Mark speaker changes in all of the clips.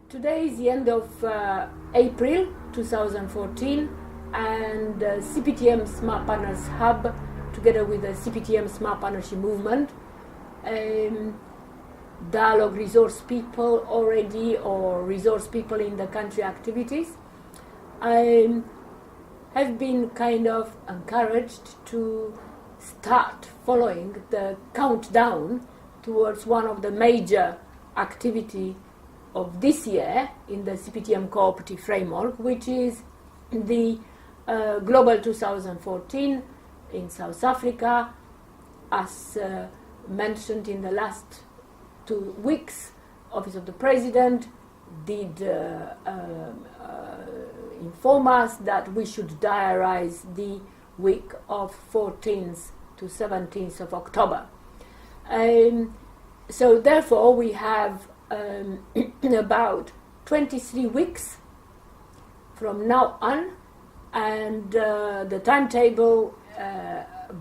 Speaker 1: Today is the end of April 2014, and CPTM Smart Partners Hub, together with the CPTM Smart Partnership Movement, dialogue resource people already or resource people in the country activities, have been kind of encouraged to start following the countdown towards one of the major activity of this year in the CPTM cooperative framework, which is the Global 2014 in South Africa. As mentioned in the last 2 weeks, Office of the President did inform us that we should diarize the week of 14th to 17th of October. So therefore we have about 23 weeks from now on, and the timetable,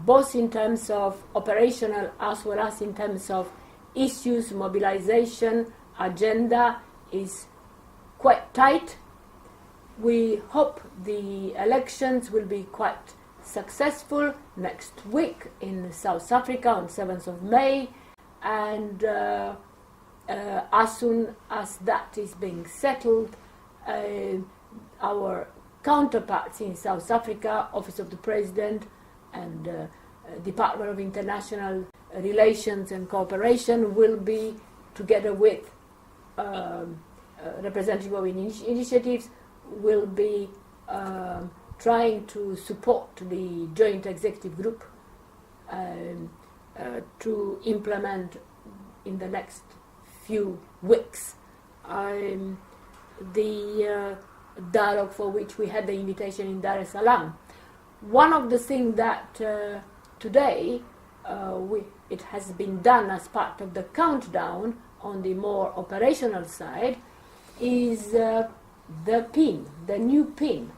Speaker 1: both in terms of operational as well as in terms of issues, mobilization, agenda, is quite tight. We hope the elections will be quite successful next week in South Africa on 7th of May, and as soon as that is being settled, our counterparts in South Africa, Office of the President and Department of International Relations and Cooperation, will be, together with representative of initiatives, will be trying to support the joint executive group to implement in the next few weeks the dialogue for which we had the invitation in Dar es Salaam. One of the things that today it has been done as part of the countdown on the more operational side is the PIN, the new PIN.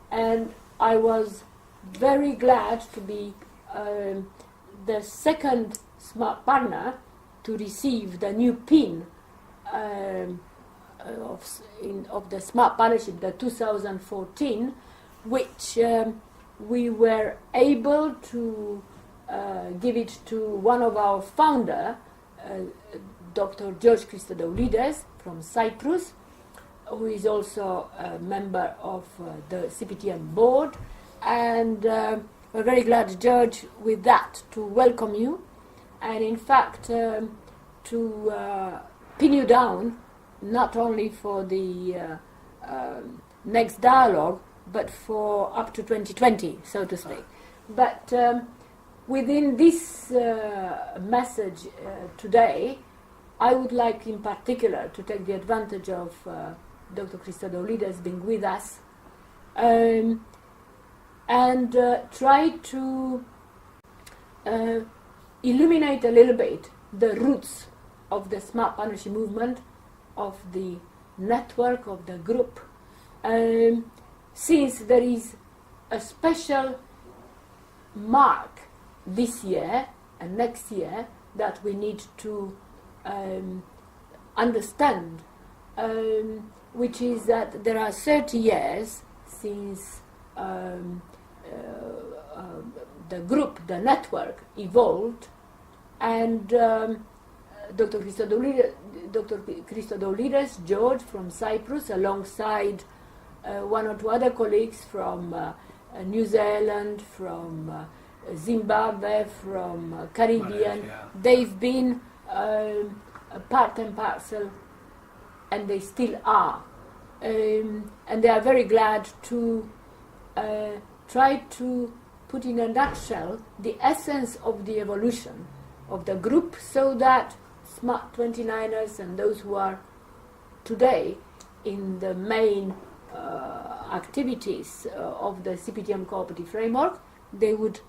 Speaker 1: And I was very glad to be the second smart partner to receive the new PIN of the Smart Partnership, the 2014, which we were able to give it to one of our founder, Dr. George Christodoulides from Cyprus, who is also a member of the CPTM board. And we're very glad, George, with that, to welcome you, and in fact to pin you down, not only for the next dialogue, but for up to 2020, so to speak. But within this message today, I would like in particular to take the advantage of Dr. Christodoulides being with us and try to illuminate a little bit the roots of the Smart Partnership Movement, of the network, of the group, since there is a special mark this year and next year that we need to understand, which is that there are 30 years since the group, the network, evolved, and Dr. Christodoulides, George from Cyprus, alongside one or two other colleagues from New Zealand, from Zimbabwe, from Caribbean,
Speaker 2: Malaysia.
Speaker 1: They've been part and parcel, and they still are. And they are very glad to try to put in a nutshell the essence of the evolution of the group, so that Smart 29ers and those who are today in the main activities of the CPTM cooperative framework, they would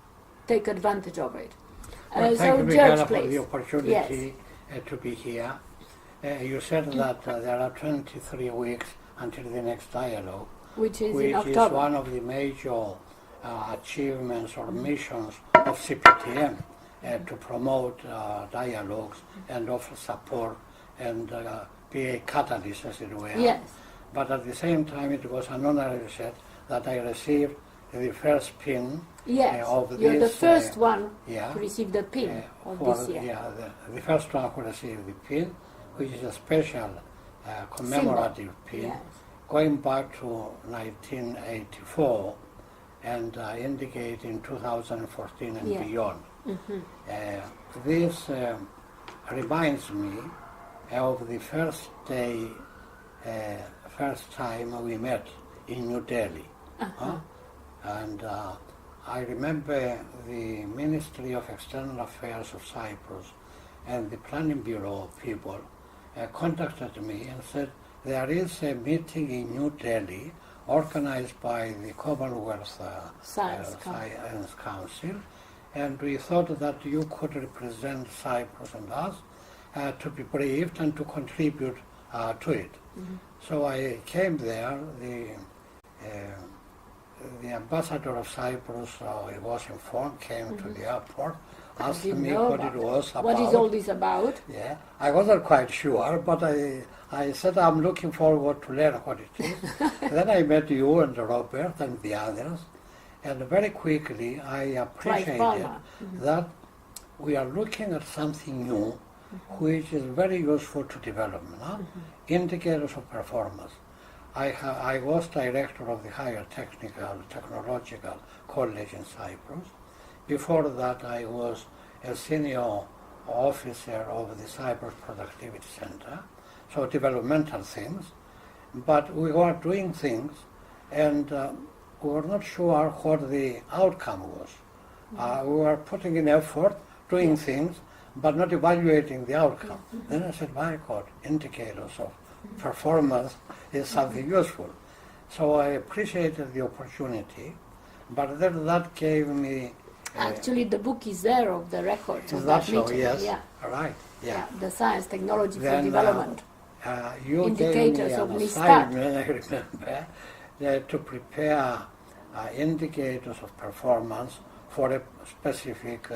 Speaker 1: take advantage of it.
Speaker 2: Well, thank you,
Speaker 1: George,
Speaker 2: Michaela, for
Speaker 1: please.
Speaker 2: the opportunity
Speaker 1: Yes.
Speaker 2: to be here. You said that there are 23 weeks until the next dialogue,
Speaker 1: Which is
Speaker 2: which
Speaker 1: in
Speaker 2: is
Speaker 1: October.
Speaker 2: one of the major achievements or missions of CPTM, to promote dialogues and offer support and be a catalyst, as it were.
Speaker 1: Yes.
Speaker 2: But at the same time, it was an honorary set that I received the first pin
Speaker 1: Yes.
Speaker 2: of
Speaker 1: You're the
Speaker 2: this.
Speaker 1: first one
Speaker 2: yeah,
Speaker 1: to receive the pin of
Speaker 2: for,
Speaker 1: this year.
Speaker 2: yeah, the first one who received the pin, which is a special commemorative pin,
Speaker 1: Yes.
Speaker 2: going back to 1984 and indicating 2014 and
Speaker 1: Yeah.
Speaker 2: beyond.
Speaker 1: Mhm.
Speaker 2: This reminds me of the first day, first time we met in New Delhi.
Speaker 1: Uh-huh.
Speaker 2: And I remember the Ministry of External Affairs of Cyprus and the Planning Bureau people contacted me and said, there is a meeting in New Delhi organized by the Commonwealth
Speaker 1: Science
Speaker 2: Science Council, and we thought that you could represent Cyprus and us to be briefed and to contribute to it.
Speaker 1: Mhm.
Speaker 2: So I came there. The ambassador of Cyprus, he was informed, came to the airport, asked
Speaker 1: didn't
Speaker 2: me
Speaker 1: know
Speaker 2: what
Speaker 1: about
Speaker 2: it was about.
Speaker 1: What is all this about?
Speaker 2: Yeah, I wasn't quite sure, but I said I'm looking forward to learn what it is. Then I met you and Robert and the others, and very quickly I appreciated
Speaker 1: Palmer.
Speaker 2: that we are looking at something new, which is very useful to development, indicators of performance. I was director of the Higher Technological College in Cyprus. Before that, I was a senior officer of the Cyprus Productivity Center, so developmental things. But we were doing things, and we were not sure what the outcome was. We were putting in effort, doing things, but not evaluating the outcome. Then I said, my God, indicators of performance is something useful. So I appreciated the opportunity, but then that gave me...
Speaker 1: Actually, the book is there of the records of
Speaker 2: that's
Speaker 1: that
Speaker 2: so,
Speaker 1: meeting.
Speaker 2: yes.
Speaker 1: Yeah.
Speaker 2: Right, yeah.
Speaker 1: The science technology
Speaker 2: Then,
Speaker 1: for development.
Speaker 2: You
Speaker 1: Indicators
Speaker 2: gave me
Speaker 1: of
Speaker 2: an
Speaker 1: Nistat.
Speaker 2: assignment, I remember, to prepare indicators of performance for a specific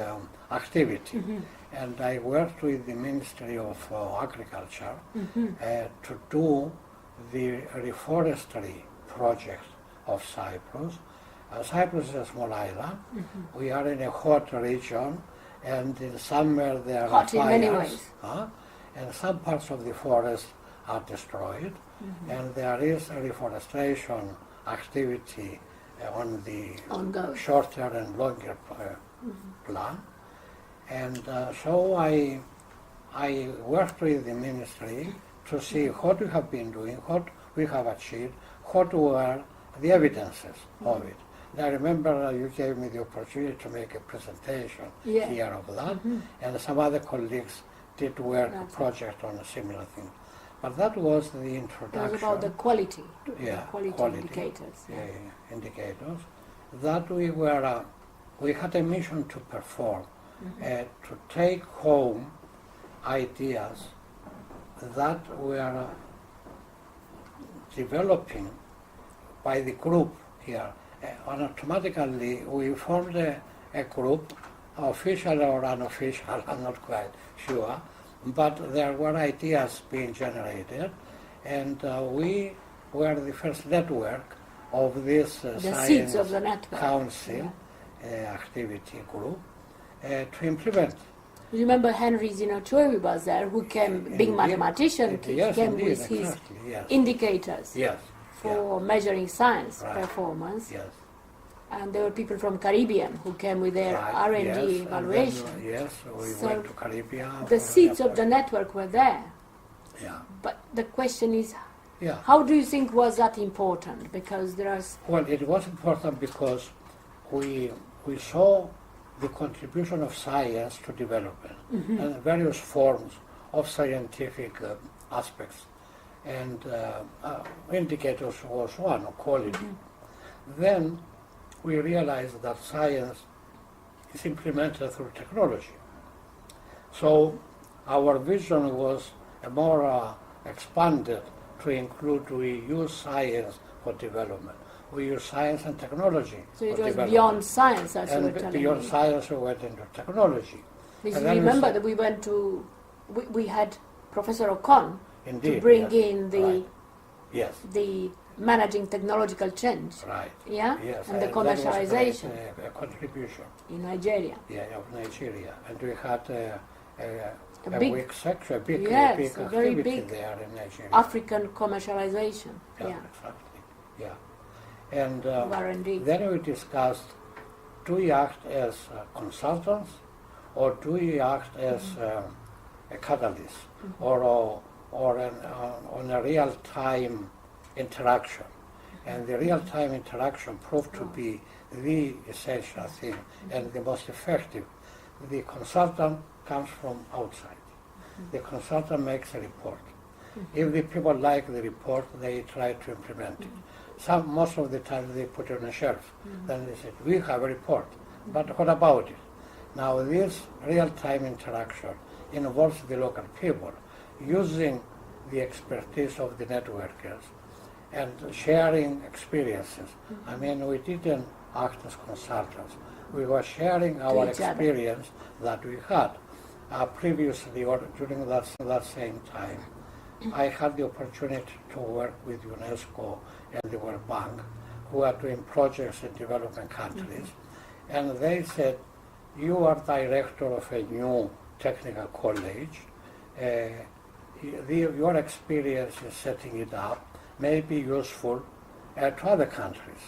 Speaker 2: activity. And I worked with the Ministry of Agriculture to do the reforestry project of Cyprus. Cyprus is a small island. We are in a hot region, and in summer there are
Speaker 1: Hot in
Speaker 2: fires.
Speaker 1: many ways.
Speaker 2: And some parts of the forest are destroyed, and there is a reforestation activity on the
Speaker 1: Ongoing.
Speaker 2: shorter and longer plan. And so I worked with the ministry to see what we have been doing, what we have achieved, what were the evidences of it. And I remember you gave me the opportunity to make a presentation here of that, and some other colleagues did work a project on a similar thing. But that was the introduction.
Speaker 1: It was about the quality,
Speaker 2: Yeah,
Speaker 1: quality indicators.
Speaker 2: Indicators. That we had a mission to perform, to take home ideas that were developing by the group here. And automatically we formed a group, official or unofficial, I'm not quite sure, but there were ideas being generated, and we were the first network of this
Speaker 1: The
Speaker 2: Science
Speaker 1: seeds of the network.
Speaker 2: Council activity group to implement.
Speaker 1: You remember Henry Zinachoi was there, who came, big
Speaker 2: Indeed.
Speaker 1: mathematician,
Speaker 2: Yes,
Speaker 1: came
Speaker 2: indeed,
Speaker 1: with his
Speaker 2: exactly, yes.
Speaker 1: indicators
Speaker 2: Yes.
Speaker 1: for measuring science
Speaker 2: Right.
Speaker 1: performance.
Speaker 2: Yes.
Speaker 1: And there were people from Caribbean who came with their
Speaker 2: Right,
Speaker 1: R&D
Speaker 2: yes, and then,
Speaker 1: evaluation.
Speaker 2: yes, we
Speaker 1: So
Speaker 2: went to Caribbean.
Speaker 1: The
Speaker 2: for
Speaker 1: seeds of the
Speaker 2: effort.
Speaker 1: network were there.
Speaker 2: Yeah.
Speaker 1: But the question is,
Speaker 2: Yeah.
Speaker 1: how do you think was that important? Because there are...
Speaker 2: Well, it was important because we saw the contribution of science to development and various forms of scientific aspects. And indicators was one, quality. Then we realized that science is implemented through technology. So our vision was more expanded to include we use science for development. We use science and technology
Speaker 1: So it
Speaker 2: for
Speaker 1: was
Speaker 2: development.
Speaker 1: beyond science, as you were
Speaker 2: And
Speaker 1: telling
Speaker 2: beyond
Speaker 1: me.
Speaker 2: science we went into technology.
Speaker 1: Because
Speaker 2: And
Speaker 1: you
Speaker 2: then we
Speaker 1: remember
Speaker 2: said-
Speaker 1: that we went to... We had Professor Ocon
Speaker 2: Indeed,
Speaker 1: to bring
Speaker 2: yes,
Speaker 1: in the
Speaker 2: right. Yes,
Speaker 1: the managing technological change,
Speaker 2: right.
Speaker 1: yeah,
Speaker 2: Yes,
Speaker 1: and the
Speaker 2: that was
Speaker 1: commercialization
Speaker 2: a contribution.
Speaker 1: in Nigeria.
Speaker 2: Yeah, of Nigeria, and we had
Speaker 1: A
Speaker 2: a
Speaker 1: big-
Speaker 2: big sector, a big,
Speaker 1: Yes,
Speaker 2: big
Speaker 1: a very
Speaker 2: activity
Speaker 1: big
Speaker 2: there in Nigeria.
Speaker 1: African commercialization.
Speaker 2: Yeah,
Speaker 1: Yeah,
Speaker 2: exactly. Yeah, and
Speaker 1: R&D.
Speaker 2: then we discussed: do we act as consultants, or do we act as a catalyst, or on a real-time interaction? And the real-time interaction proved to be the essential thing and the most effective. The consultant comes from outside. The consultant makes a report. If the people like the report, they try to implement it. Most of the time they put it on a shelf. Then they say, we have a report, but what about it? Now this real-time interaction involves the local people using the expertise of the networkers and sharing experiences. I mean, we didn't act as consultants. We were sharing our
Speaker 1: each other.
Speaker 2: experience that we had. Previously, or during that same time, I had the opportunity to work with UNESCO and the World Bank, who are doing projects in developing countries. And they said, you are director of a new technical college. Your experience in setting it up may be useful to other countries.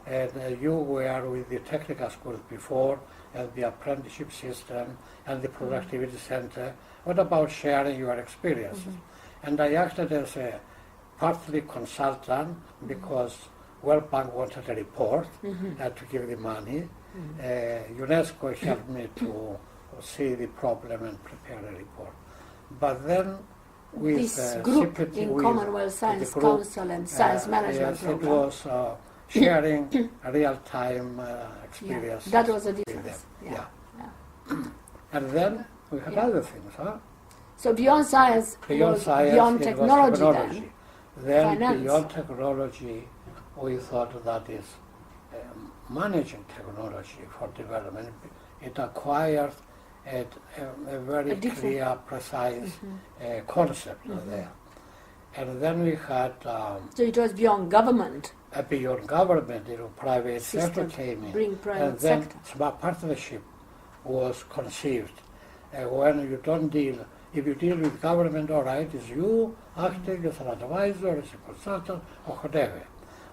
Speaker 2: And you were with the technical schools before, and the apprenticeship system, and the productivity center. What about sharing your experiences? And I acted as a partly consultant because World Bank wanted a report to give the money. UNESCO helped me to see the problem and prepare a report. But then with
Speaker 1: This group
Speaker 2: CPT,
Speaker 1: in
Speaker 2: with
Speaker 1: Commonwealth Science
Speaker 2: the group,
Speaker 1: Council and Science Management
Speaker 2: yes,
Speaker 1: Program.
Speaker 2: it was sharing real-time experience.
Speaker 1: That was the
Speaker 2: with
Speaker 1: difference.
Speaker 2: them.
Speaker 1: Yeah.
Speaker 2: Yeah. And then we had
Speaker 1: Yeah.
Speaker 2: other things, huh?
Speaker 1: So beyond science
Speaker 2: Beyond
Speaker 1: was
Speaker 2: science,
Speaker 1: beyond
Speaker 2: it
Speaker 1: technology,
Speaker 2: was technology. Then
Speaker 1: Finance.
Speaker 2: beyond technology, we thought that is managing technology for development. It acquired a very
Speaker 1: A different-
Speaker 2: clear, precise concept there. And then we had
Speaker 1: So it was beyond government.
Speaker 2: beyond government, private sector
Speaker 1: System,
Speaker 2: came in.
Speaker 1: bring private
Speaker 2: And then
Speaker 1: sector.
Speaker 2: smart partnership was conceived. When you don't deal, if you deal with government, all right, it's you acting as an advisor, as a consultant, or whatever.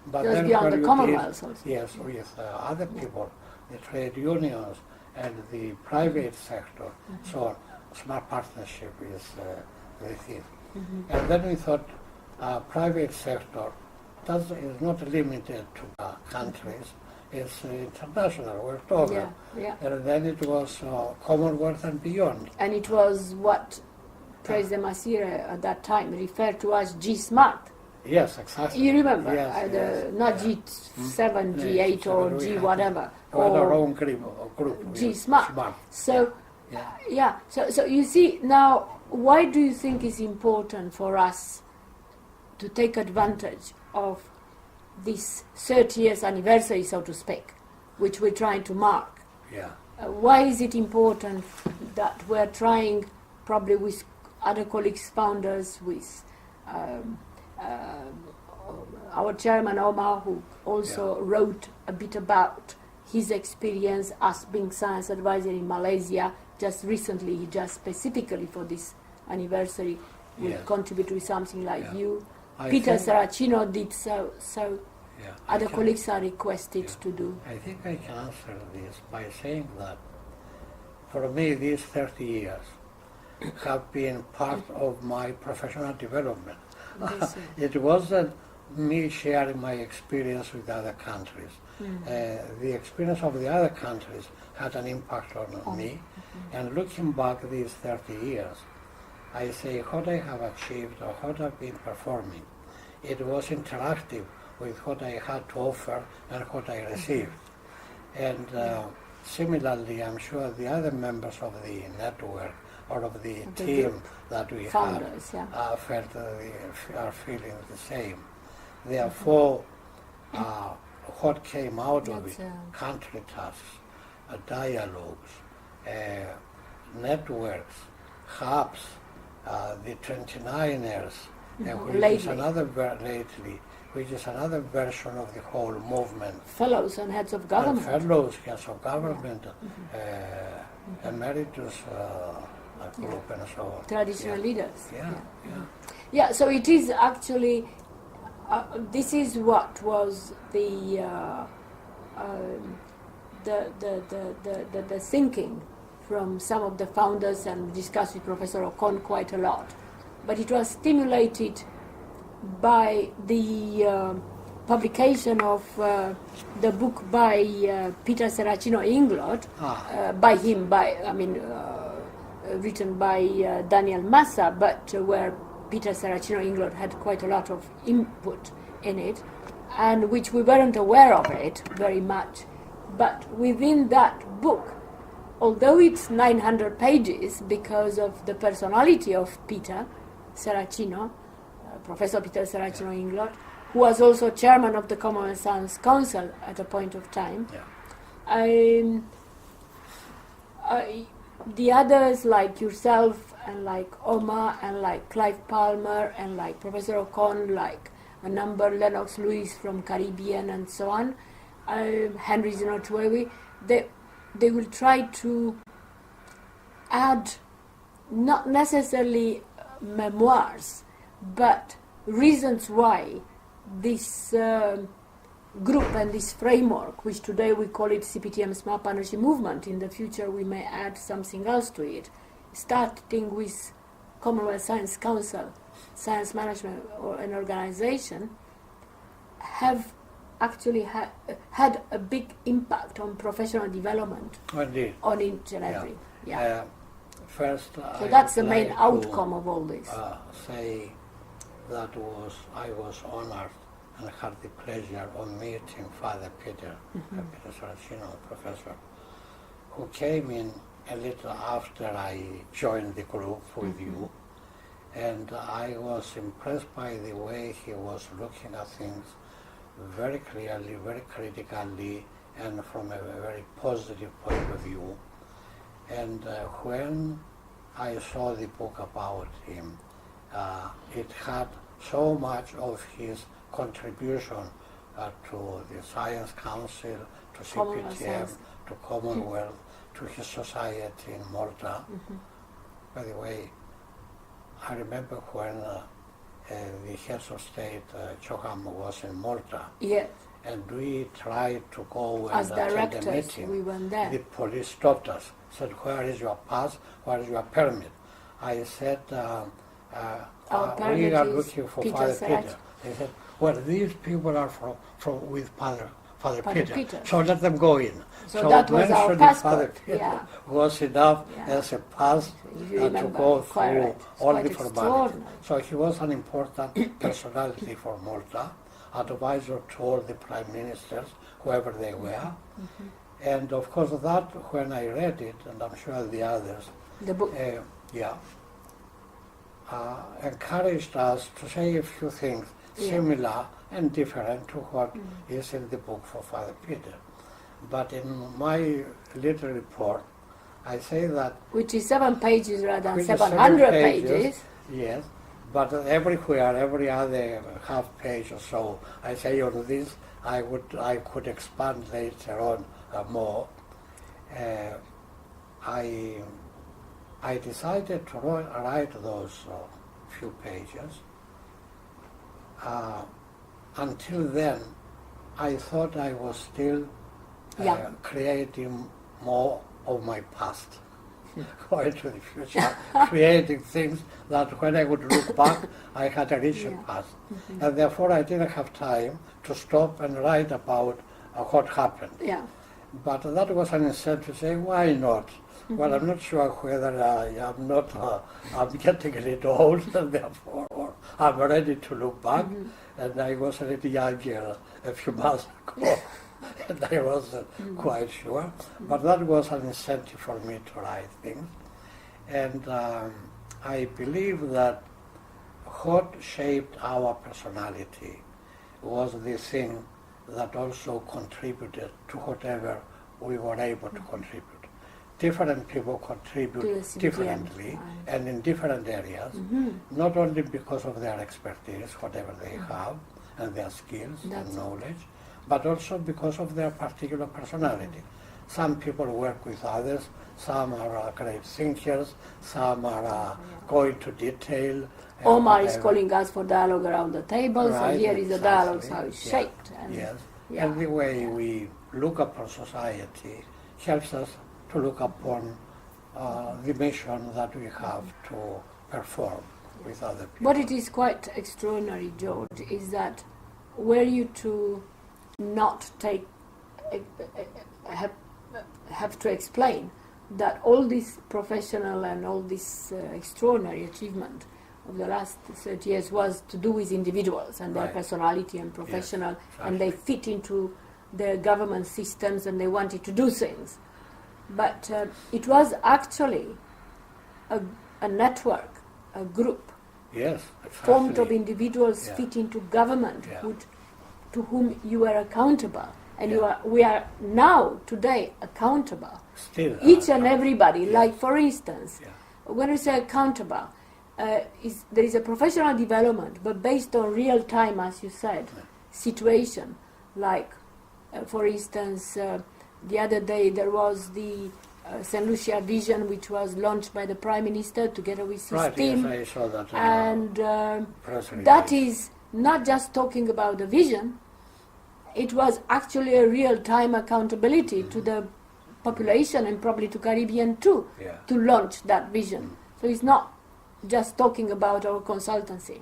Speaker 2: But
Speaker 1: It was
Speaker 2: then
Speaker 1: beyond
Speaker 2: when
Speaker 1: the
Speaker 2: you
Speaker 1: Commonwealth
Speaker 2: deal,
Speaker 1: also.
Speaker 2: yes, with other people, the trade unions and the private sector, so smart partnership is the thing. And then we thought private sector is not limited to countries, it's international, we're talking.
Speaker 1: Yeah, yeah.
Speaker 2: And then it was Commonwealth and beyond.
Speaker 1: And it was what President Masire at that time referred to as G-Smart.
Speaker 2: Yes, exactly.
Speaker 1: You remember?
Speaker 2: Yes, yes,
Speaker 1: Not
Speaker 2: yeah.
Speaker 1: G7,
Speaker 2: Yeah,
Speaker 1: G8, or
Speaker 2: we
Speaker 1: G
Speaker 2: had
Speaker 1: whatever.
Speaker 2: We had our
Speaker 1: or
Speaker 2: own group.
Speaker 1: G
Speaker 2: yes,
Speaker 1: Smart. So,
Speaker 2: Yeah.
Speaker 1: So you see, now, why do you think it's important for us to take advantage of this 30th anniversary, so to speak, which we're trying to mark?
Speaker 2: Yeah.
Speaker 1: Why is it important that we're trying, probably with other colleagues, founders, with our chairman Omar, who also wrote a bit about his experience as being science advisor in Malaysia just recently, he just specifically for this anniversary will
Speaker 2: Yes.
Speaker 1: contribute with something like
Speaker 2: Yeah.
Speaker 1: you.
Speaker 2: I
Speaker 1: Peter
Speaker 2: think-
Speaker 1: Saracino did so
Speaker 2: Yeah.
Speaker 1: other
Speaker 2: I can-
Speaker 1: colleagues are requested
Speaker 2: Yeah.
Speaker 1: to do.
Speaker 2: I think I can answer this by saying that for me these 30 years have been part of my professional development.
Speaker 1: Yes, sir.
Speaker 2: It wasn't me sharing my experience with other countries. The experience of the other countries had an impact on me. And looking back these 30 years, I say what I have achieved or what I've been performing, it was interactive with what I had to offer and what I received. And similarly, I'm sure the other members of the network or of the
Speaker 1: The
Speaker 2: team
Speaker 1: group.
Speaker 2: that we
Speaker 1: Founders,
Speaker 2: have
Speaker 1: yeah.
Speaker 2: felt are feeling the same. Therefore, what came out of
Speaker 1: That's,
Speaker 2: it, country tasks, dialogues, networks, hubs, the 29ers, which is
Speaker 1: Lately.
Speaker 2: another lately, which is another version of the whole movement.
Speaker 1: Fellows and heads of government.
Speaker 2: And fellows, heads of government, emeritus group and so on.
Speaker 1: Traditional leaders.
Speaker 2: Yeah.
Speaker 1: Yeah, so it is actually, this is what was the thinking from some of the founders, and discussed with Professor Ocon quite a lot. But it was stimulated by the publication of the book by Peter Serracino Inglot, written by Daniel Massa, but where Peter Serracino Inglot had quite a lot of input in it, and which we weren't aware of it very much. But within that book, although it's 900 pages because of the personality of Peter Serracino, Professor Peter Serracino Inglot, who was also chairman of the Commonwealth Science Council at a point of time, the others like yourself and like Omar and like Clive Palmer and like Professor Ocon, like a number, Lennox Lewis from Caribbean and so on, Henry Zinotuewi, they will try to add not necessarily memoirs, but reasons why this group and this framework, which today we call it CPTM Smart Partnership Movement, in the future we may add something else to it, starting with Commonwealth Science Council, Science Management or an organization, have actually had a big impact on professional development.
Speaker 2: Indeed.
Speaker 1: On each and every.
Speaker 2: First,
Speaker 1: so that's the main outcome of all this.
Speaker 2: Say that I was honored and had the pleasure of meeting Father Peter, Peter Serracino, professor, who came in a little after I joined the group with you, and I was impressed by the way he was looking at things very clearly, very critically, and from a very positive point of view. And when I saw the book about him, it had so much of his contribution to the Science Council, to CPTM, to Commonwealth, to his society in Malta. By the way, I remember when the head of state, Choham, was in Malta.
Speaker 1: Yes.
Speaker 2: And we tried to go and
Speaker 1: as
Speaker 2: attend
Speaker 1: directors,
Speaker 2: the meeting.
Speaker 1: we went there.
Speaker 2: The police stopped us, said, "Where is your pass? Where is your permit?" I said, "We are looking for Father Peter." They said, "Well, these people are from with Father Peter, so let them go in."
Speaker 1: So that was our passport.
Speaker 2: Father Peter was enough as a pass to go through all the formalities. So he was an important personality for Malta, advisor to all the prime ministers, whoever they were. And of course that, when I read it, and I'm sure the others,
Speaker 1: the book.
Speaker 2: Encouraged us to say a few things similar and different to what is in the book for Father Peter. But in my little report, I say that...
Speaker 1: Which is 7 pages rather than 700 pages.
Speaker 2: Yes, but everywhere, every other half page or so, I say on this, I could expand later on more. I decided to write those few pages. Until then, I thought I was still creating more of my past, going to the future, creating things that when I would look back, I had a richer past. And therefore I didn't have time to stop and write about what happened. But that was an incentive to say, why not? Well, I'm not sure whether I'm getting a little old, and therefore I'm ready to look back. And I was a little younger a few months ago, and I wasn't quite sure. But that was an incentive for me to write things. And I believe that what shaped our personality was the thing that also contributed to whatever we were able to contribute. different people
Speaker 1: To
Speaker 2: contribute
Speaker 1: the CBTM,
Speaker 2: differently and in different areas, not only because of their expertise, whatever they have, and their skills
Speaker 1: That's
Speaker 2: and
Speaker 1: it.
Speaker 2: knowledge, but also because of their particular personality. Some people work with others, some are great thinkers, some are going to detail.
Speaker 1: Omar is
Speaker 2: whatever.
Speaker 1: calling us for dialogue around the table, so
Speaker 2: Right,
Speaker 1: here is the dialogue,
Speaker 2: exactly.
Speaker 1: how it's
Speaker 2: Yeah.
Speaker 1: shaped. And
Speaker 2: Yes,
Speaker 1: yeah.
Speaker 2: and the way we look upon society helps us to look upon the mission that we have to perform with other people.
Speaker 1: What it is quite extraordinary, George, is that were you to not take, have to explain that all this professional and all this extraordinary achievement of the last 30 years was to do with individuals and their
Speaker 2: Right.
Speaker 1: personality and professional, and they
Speaker 2: exactly.
Speaker 1: fit into the government systems and they wanted to do things. But it was actually a network, a group,
Speaker 2: Yes,
Speaker 1: formed
Speaker 2: exactly.
Speaker 1: of individuals
Speaker 2: Yeah.
Speaker 1: fit into government
Speaker 2: Yeah.
Speaker 1: to whom you are accountable. And
Speaker 2: Yeah.
Speaker 1: we are now, today, accountable.
Speaker 2: Still,
Speaker 1: Each and everybody,
Speaker 2: yes.
Speaker 1: like for instance,
Speaker 2: Yeah.
Speaker 1: when we say accountable, there is a professional development, but based on real time, as you said, situation. Like, for instance, the other day there was the St. Lucia Vision, which was launched by the Prime Minister together with his
Speaker 2: Right,
Speaker 1: team.
Speaker 2: yes, I saw that.
Speaker 1: And
Speaker 2: press
Speaker 1: that
Speaker 2: release.
Speaker 1: is not just talking about the vision, it was actually a real-time accountability to the population and probably to Caribbean too,
Speaker 2: Yeah.
Speaker 1: to launch that vision. So it's not just talking about our consultancy.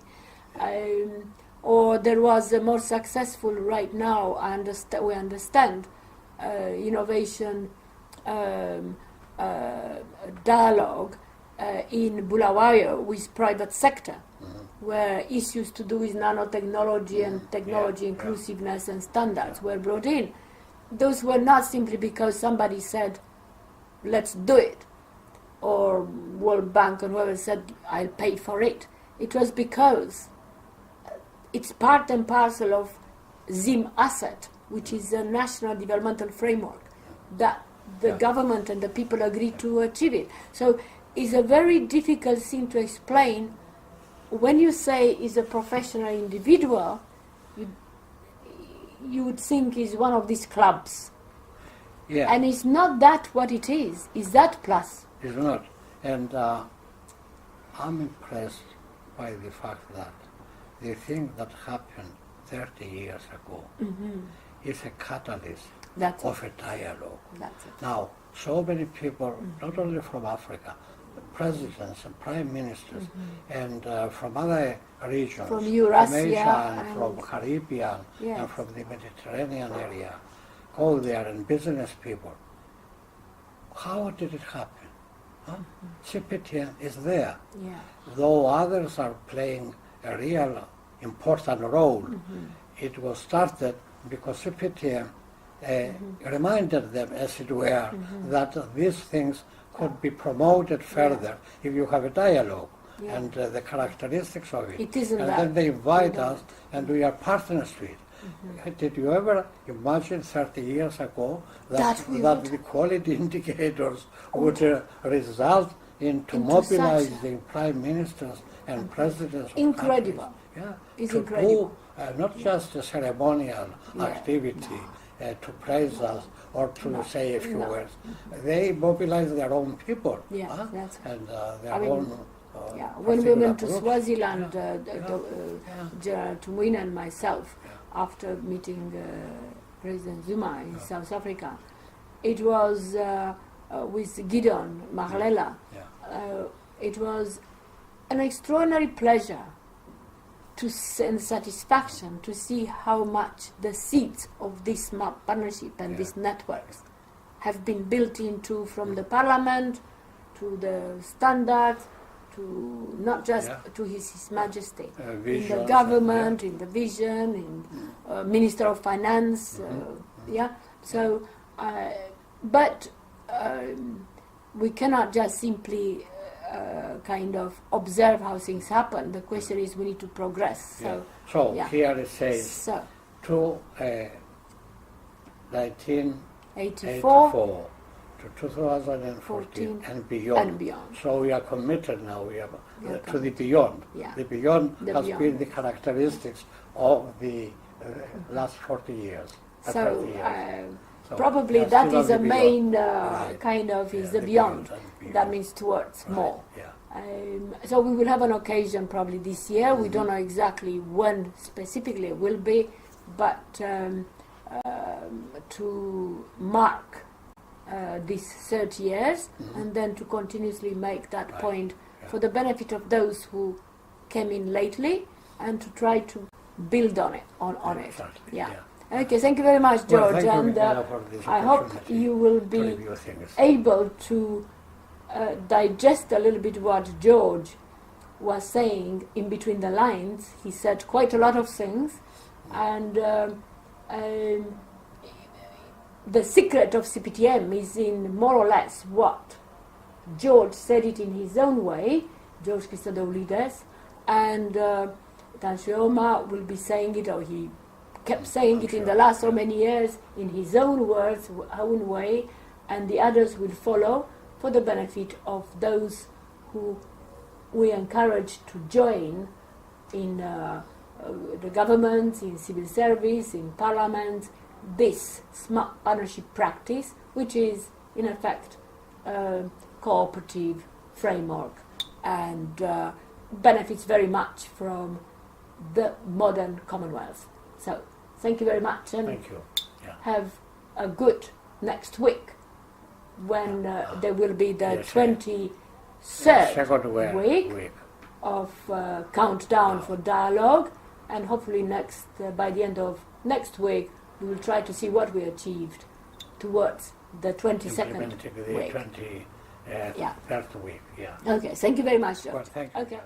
Speaker 1: Or there was a more successful right now, we understand, innovation dialogue in Bulawayo with private sector, where issues to do with nanotechnology and technology
Speaker 2: Yeah,
Speaker 1: inclusiveness and standards were brought in. Those were not simply because somebody said, let's do it, or World Bank and whoever said, I'll pay for it. It was because it's part and parcel of ZIM Asset, which is a national developmental framework, that the government and the people agree to achieve it. So it's a very difficult thing to explain. When you say is a professional individual, you would think is one of these clubs.
Speaker 2: Yeah.
Speaker 1: And it's not that what it is. It's that plus.
Speaker 2: It's not. And I'm impressed by the fact that the thing that happened 30 years ago is a catalyst
Speaker 1: That's
Speaker 2: of a dialogue.
Speaker 1: That's it.
Speaker 2: Now, so many people, not only from Africa, presidents and prime ministers, and from other regions,
Speaker 1: From Eurasia
Speaker 2: Asia and
Speaker 1: and-
Speaker 2: from Caribbean
Speaker 1: Yes.
Speaker 2: and from the Mediterranean area, go there, and business people. How did it happen? Huh? CPTN is there,
Speaker 1: Yeah.
Speaker 2: though others are playing a real important role. It was started because CPTN reminded them, as it were, that these things could be promoted further if you have a dialogue
Speaker 1: Yeah.
Speaker 2: and the characteristics of it.
Speaker 1: It isn't
Speaker 2: and
Speaker 1: that.
Speaker 2: then they invite
Speaker 1: We don't.
Speaker 2: us and we are partners to it. Did you ever imagine 30 years ago that
Speaker 1: That we would-
Speaker 2: the quality indicators would result into
Speaker 1: Into
Speaker 2: mobilizing prime ministers and presidents of
Speaker 1: Incredible.
Speaker 2: countries? Yeah,
Speaker 1: It's
Speaker 2: to
Speaker 1: incredible.
Speaker 2: do not just a ceremonial
Speaker 1: Yeah,
Speaker 2: activity to praise us or to say a few
Speaker 1: no.
Speaker 2: words. They mobilize their own people
Speaker 1: Yeah, that's right.
Speaker 2: and their
Speaker 1: I mean,
Speaker 2: own
Speaker 1: Yeah, when we
Speaker 2: particular
Speaker 1: went to
Speaker 2: groups.
Speaker 1: Swaziland,
Speaker 2: Yeah.
Speaker 1: General Tumwina and myself, after meeting President Zuma in South Africa, it was with Gideon Maglela.
Speaker 2: Yeah.
Speaker 1: It was an extraordinary pleasure and satisfaction to see how much the seeds of this partnership and
Speaker 2: Yeah.
Speaker 1: these networks have been built into from the parliament to the standards to not just
Speaker 2: Yeah.
Speaker 1: to His Majesty, in the
Speaker 2: Visions and-
Speaker 1: government, in the vision, in Minister of Finance, yeah. So, but we cannot just simply kind of observe how things happen. The question is we need to progress.
Speaker 2: Yeah.
Speaker 1: So,
Speaker 2: So
Speaker 1: yeah.
Speaker 2: here it says
Speaker 1: so
Speaker 2: to 1984,
Speaker 1: 84,
Speaker 2: to 2014 and beyond.
Speaker 1: And beyond.
Speaker 2: So we are committed now. We are
Speaker 1: Yeah,
Speaker 2: to the beyond.
Speaker 1: Yeah.
Speaker 2: The beyond
Speaker 1: The
Speaker 2: has
Speaker 1: beyond.
Speaker 2: been the characteristics of the last 40 years.
Speaker 1: So
Speaker 2: 30 years. So
Speaker 1: probably
Speaker 2: we are
Speaker 1: that
Speaker 2: still
Speaker 1: is
Speaker 2: on
Speaker 1: a
Speaker 2: the
Speaker 1: main
Speaker 2: beyond. Right.
Speaker 1: kind of is
Speaker 2: Yeah,
Speaker 1: the beyond.
Speaker 2: and beyond.
Speaker 1: That means towards
Speaker 2: Right,
Speaker 1: more.
Speaker 2: Yeah.
Speaker 1: So we will have an occasion probably this year. We don't know exactly when specifically it will be, but to mark these 30 years and then to continuously make that
Speaker 2: Right.
Speaker 1: point
Speaker 2: Yeah.
Speaker 1: for the benefit of those who came in lately and to try to build on it.
Speaker 2: Exactly,
Speaker 1: Yeah.
Speaker 2: yeah.
Speaker 1: Okay, thank you very much,
Speaker 2: Well,
Speaker 1: George.
Speaker 2: thank you,
Speaker 1: and
Speaker 2: Michaela, for this
Speaker 1: I hope
Speaker 2: opportunity
Speaker 1: you will
Speaker 2: to
Speaker 1: be
Speaker 2: review things.
Speaker 1: able to digest a little bit what George was saying in between the lines. He said quite a lot of things, and the secret of CPTM is in more or less what George said it in his own way, George Christodoulides, and Tansioma will be saying it, or he kept saying it in the last so many years in his own words, own way, and the others will follow for the benefit of those who we encourage to join in the government, in civil service, in parliament, this smart ownership practice, which is in effect a cooperative framework and benefits very much from the modern Commonwealth. So, thank you very much, and
Speaker 2: Thank you. Yeah.
Speaker 1: have a good next week when there will be the
Speaker 2: Yes,
Speaker 1: 23rd
Speaker 2: Second
Speaker 1: week of countdown for dialogue, and hopefully by the end of next week we will try to see what we achieved towards the 22nd
Speaker 2: Implementing the
Speaker 1: week.
Speaker 2: 23rd week. Yeah.
Speaker 1: Okay, thank you very much, George.
Speaker 2: Well, thank you.
Speaker 1: Okay.